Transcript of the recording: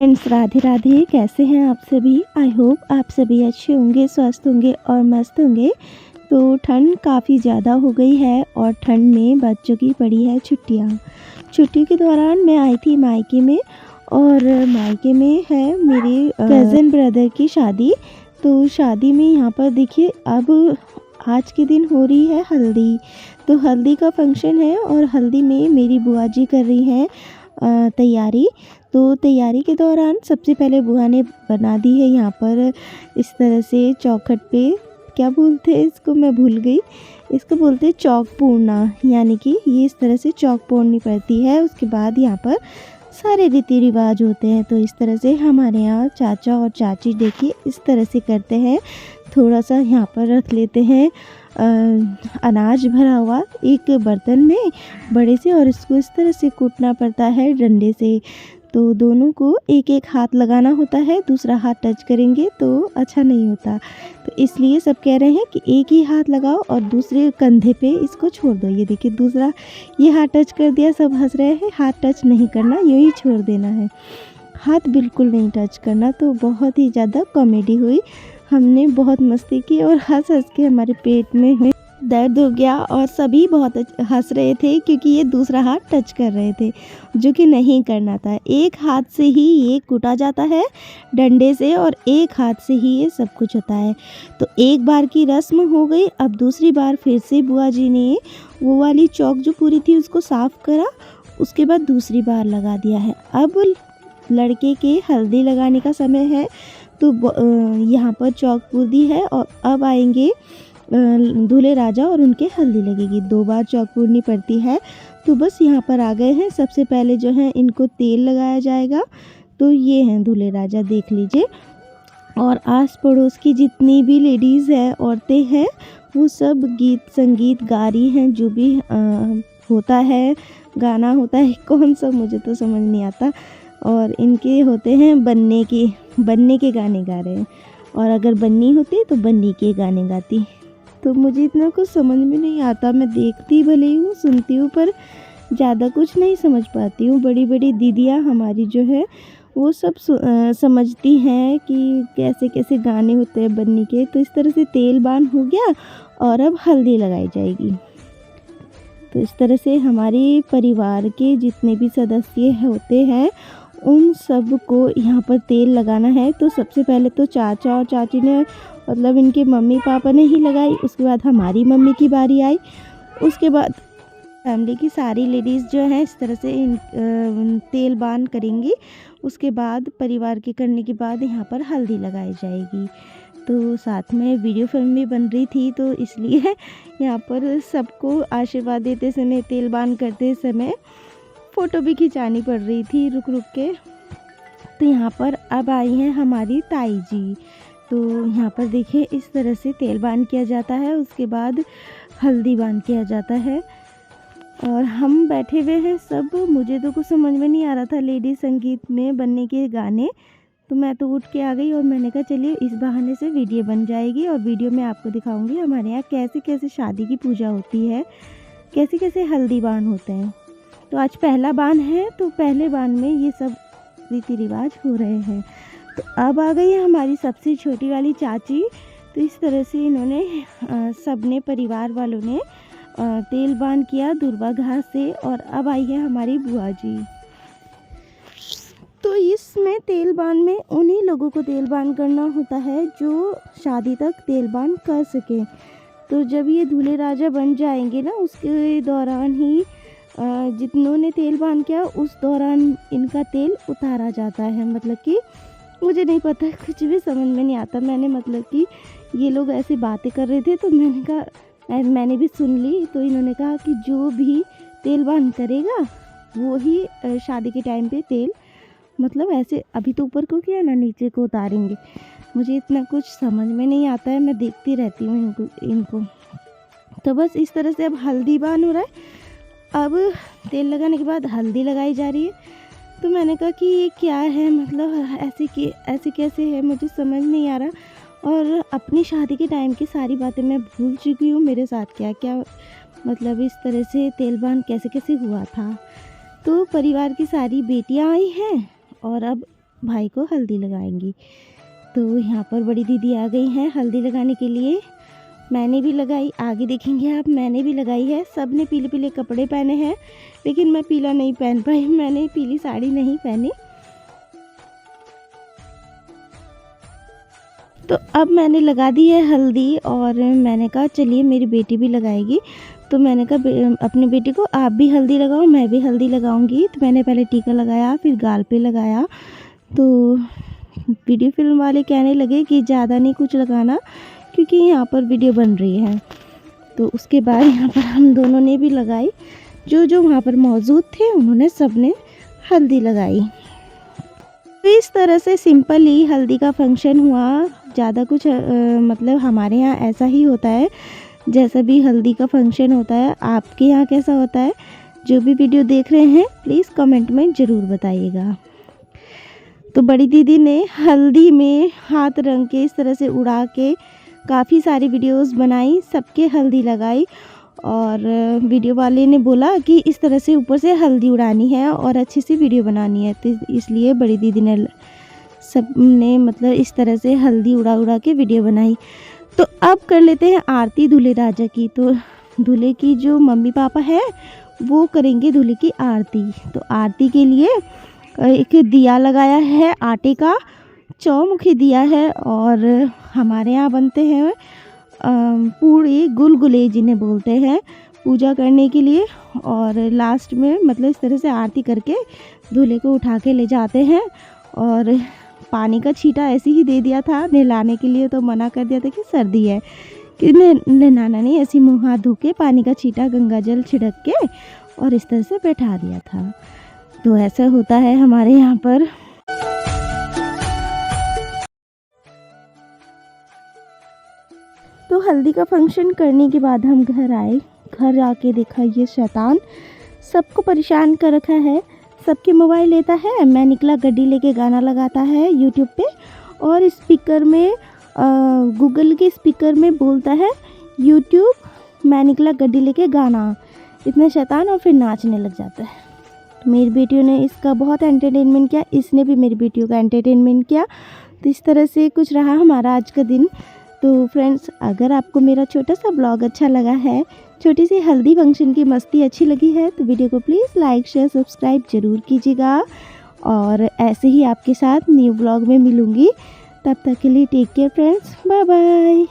Friends, Radhe Radhe. कैसे हैं आप सभी? आई होप आप सभी अच्छे होंगे, स्वस्थ होंगे और मस्त होंगे। तो ठंड काफ़ी ज़्यादा हो गई है और ठंड में बच्चों की पड़ी है छुट्टियां। छुट्टी के दौरान मैं आई थी मायके में, और मायके में है मेरे कज़न ब्रदर की शादी। तो शादी में यहाँ पर देखिए, अब आज के दिन हो रही है हल्दी। तो हल्दी का फंक्शन है और हल्दी में मेरी बुआ जी कर रही हैं तैयारी। तो तैयारी के दौरान सबसे पहले बुआ ने बना दी है यहाँ पर इस तरह से चौखट पे, क्या बोलते हैं इसको, मैं भूल गई। इसको बोलते हैं चौक पूर्णा, यानी कि ये इस तरह से चौक पूर्णनी पड़ती है। उसके बाद यहाँ पर सारे रीति रिवाज होते हैं। तो इस तरह से हमारे यहाँ चाचा और चाची देखिए इस तरह से करते हैं। थोड़ा सा यहाँ पर रख लेते हैं अनाज भरा हुआ एक बर्तन में बड़े से, और इसको इस तरह से कूटना पड़ता है डंडे से। तो दोनों को एक एक हाथ लगाना होता है, दूसरा हाथ टच करेंगे तो अच्छा नहीं होता। तो इसलिए सब कह रहे हैं कि एक ही हाथ लगाओ और दूसरे कंधे पे इसको छोड़ दो। ये देखिए दूसरा ये हाथ टच कर दिया, सब हंस रहे हैं। हाथ टच नहीं करना, यूँ ही छोड़ देना है, हाथ बिल्कुल नहीं टच करना। तो बहुत ही ज़्यादा कॉमेडी हुई, हमने बहुत मस्ती की और हंस हंस के हमारे पेट में दर्द हो गया। और सभी बहुत हंस रहे थे क्योंकि ये दूसरा हाथ टच कर रहे थे, जो कि नहीं करना था। एक हाथ से ही ये कूटा जाता है डंडे से, और एक हाथ से ही ये सब कुछ होता है। तो एक बार की रस्म हो गई। अब दूसरी बार फिर से बुआ जी ने वो वाली चौक जो पूरी थी उसको साफ़ करा, उसके बाद दूसरी बार लगा दिया है। अब लड़के के हल्दी लगाने का समय है। तो यहाँ पर चौक पूरी है और अब आएंगे दूल्हे राजा और उनके हल्दी लगेगी। 2 बार चौक पूरनी पड़ती है। तो बस यहाँ पर आ गए हैं। सबसे पहले जो है इनको तेल लगाया जाएगा। तो ये हैं दूल्हे राजा, देख लीजिए। और आस पड़ोस की जितनी भी लेडीज़ हैं, औरतें हैं, वो सब गीत संगीत गा रही हैं। जो भी होता है, गाना होता है, कौन सा मुझे तो समझ नहीं आता। और इनके होते हैं बन्ने के गाने गा रहे हैं, और अगर बन्नी होती तो बन्नी के गाने गाती। तो मुझे इतना कुछ समझ में नहीं आता। मैं देखती भले ही हूँ, सुनती हूँ, पर ज़्यादा कुछ नहीं समझ पाती हूँ। बड़ी बड़ी दीदियाँ हमारी जो है वो सब समझती हैं कि कैसे कैसे गाने होते हैं बन्नी के। तो इस तरह से तेल बान हो गया और अब हल्दी लगाई जाएगी। तो इस तरह से हमारे परिवार के जितने भी सदस्य होते हैं उन सब को यहाँ पर तेल लगाना है। तो सबसे पहले तो चाचा और चाची ने, मतलब इनके मम्मी पापा ने ही लगाई। उसके बाद हमारी मम्मी की बारी आई। उसके बाद फैमिली की सारी लेडीज़ जो हैं इस तरह से तेल बान करेंगी। उसके बाद परिवार के करने के बाद यहाँ पर हल्दी लगाई जाएगी। तो साथ में वीडियो फिल्म भी बन रही थी, तो इसलिए यहाँ पर सबको आशीर्वाद देते समय, तेल बान करते समय फ़ोटो भी खिंचानी पड़ रही थी रुक रुक के। तो यहाँ पर अब आई हैं हमारी ताई जी। तो यहाँ पर देखिए इस तरह से तेल बान किया जाता है, उसके बाद हल्दी बान किया जाता है। और हम बैठे हुए हैं सब। मुझे तो कुछ समझ में नहीं आ रहा था लेडी संगीत में बनने के गाने। तो मैं तो उठ के आ गई और मैंने कहा चलिए इस बहाने से वीडियो बन जाएगी, और वीडियो में आपको दिखाऊंगी हमारे यहाँ कैसे कैसे शादी की पूजा होती है, कैसे कैसे हल्दी बान होते हैं। तो आज पहला बान है, तो पहले बान में ये सब रीति रिवाज हो रहे हैं। तो अब आ गई है हमारी सबसे छोटी वाली चाची। तो इस तरह से इन्होंने सबने परिवार वालों ने तेल बान किया दूर्वा घास से। और अब आई है हमारी बुआ जी। तो इसमें तेल बान में उन्हीं लोगों को तेल बान करना होता है जो शादी तक तेल बान कर सके। तो जब ये दूल्हे राजा बन जाएंगे ना, उसके दौरान ही जितनों ने तेल बान किया उस दौरान इनका तेल उतारा जाता है। मतलब कि मुझे नहीं पता, कुछ भी समझ में नहीं आता। मैंने मतलब कि ये लोग ऐसी बातें कर रहे थे तो मैंने कहा, मैंने भी सुन ली। तो इन्होंने कहा कि जो भी तेल बान करेगा वो ही शादी के टाइम पे तेल, मतलब ऐसे अभी तो ऊपर को किया ना, नीचे को उतारेंगे। मुझे इतना कुछ समझ में नहीं आता है, मैं देखती रहती हूँ इनको। तो बस इस तरह से अब हल्दी बान हो रहा है। अब तेल लगाने के बाद हल्दी लगाई जा रही है। तो मैंने कहा कि ये क्या है, मतलब ऐसे कैसे है, मुझे समझ नहीं आ रहा। और अपनी शादी के टाइम की सारी बातें मैं भूल चुकी हूँ, मेरे साथ क्या क्या मतलब इस तरह से तेल बान कैसे कैसे हुआ था। तो परिवार की सारी बेटियाँ आई हैं और अब भाई को हल्दी लगाएंगी। तो यहाँ पर बड़ी दीदी आ गई हैं हल्दी लगाने के लिए। मैंने भी लगाई, आगे देखेंगे आप, मैंने भी लगाई है। सब ने पीले पीले कपड़े पहने हैं, लेकिन मैं पीला नहीं पहन पाई, मैंने पीली साड़ी नहीं पहनी। तो अब मैंने लगा दी है हल्दी और मैंने कहा चलिए मेरी बेटी भी लगाएगी। तो मैंने कहा अपनी बेटी को आप भी हल्दी लगाओ, मैं भी हल्दी लगाऊंगी। तो मैंने पहले टीका लगाया, फिर गाल पे लगाया। तो वीडियो फिल्म वाले कहने लगे कि ज़्यादा नहीं कुछ लगाना, क्योंकि यहाँ पर वीडियो बन रही है। तो उसके बाद यहाँ पर हम दोनों ने भी लगाई, जो वहाँ पर मौजूद थे उन्होंने सब ने हल्दी लगाई। तो इस तरह से सिंपल ही हल्दी का फंक्शन हुआ। ज़्यादा कुछ मतलब हमारे यहाँ ऐसा ही होता है, जैसा भी हल्दी का फंक्शन होता है। आपके यहाँ कैसा होता है? जो भी वीडियो देख रहे हैं प्लीज़ कमेंट में ज़रूर बताइएगा। तो बड़ी दीदी ने हल्दी में हाथ रंग के इस तरह से उड़ा के काफ़ी सारी वीडियोस बनाई, सबके हल्दी लगाई। और वीडियो वाले ने बोला कि इस तरह से ऊपर से हल्दी उड़ानी है और अच्छी सी वीडियो बनानी है। तो इसलिए बड़ी दीदी ने सब ने मतलब इस तरह से हल्दी उड़ा उड़ा के वीडियो बनाई। तो अब कर लेते हैं आरती दूल्हे राजा की। तो दूल्हे की जो मम्मी पापा है वो करेंगे दूल्हे की आरती। तो आरती के लिए एक दिया लगाया है, आटे का चौमुखी दिया है। और हमारे यहाँ बनते हैं पूड़ी, गुलगुले जिन्हें बोलते हैं, पूजा करने के लिए। और लास्ट में मतलब इस तरह से आरती करके दूल्हे को उठा के ले जाते हैं। और पानी का छींटा ऐसे ही दे दिया था नहलाने के लिए, तो मना कर दिया था कि सर्दी है, कि नहाना नहीं, ऐसे मुँह हाथ धो के पानी का छींटा गंगा जल छिड़क के और इस तरह से बैठा दिया था। तो ऐसा होता है हमारे यहाँ पर। तो हल्दी का फंक्शन करने के बाद हम घर आए। घर आके देखा ये शैतान सबको परेशान कर रखा है, सबके मोबाइल लेता है। मैं निकला गड्डी लेके गाना लगाता है यूट्यूब पे, और स्पीकर में गूगल के स्पीकर में बोलता है यूट्यूब मैं निकला गड्डी लेके गाना। इतना शैतान, और फिर नाचने लग जाता है। तो मेरी बेटियों ने इसका बहुत एंटरटेनमेंट किया, इसने भी मेरी बेटियों का एंटरटेनमेंट किया। तो इस तरह से कुछ रहा हमारा आज का दिन। तो फ्रेंड्स, अगर आपको मेरा छोटा सा ब्लॉग अच्छा लगा है, छोटी सी हल्दी फंक्शन की मस्ती अच्छी लगी है, तो वीडियो को प्लीज़ लाइक शेयर सब्सक्राइब ज़रूर कीजिएगा। और ऐसे ही आपके साथ न्यू ब्लॉग में मिलूँगी। तब तक के लिए take care friends, bye bye.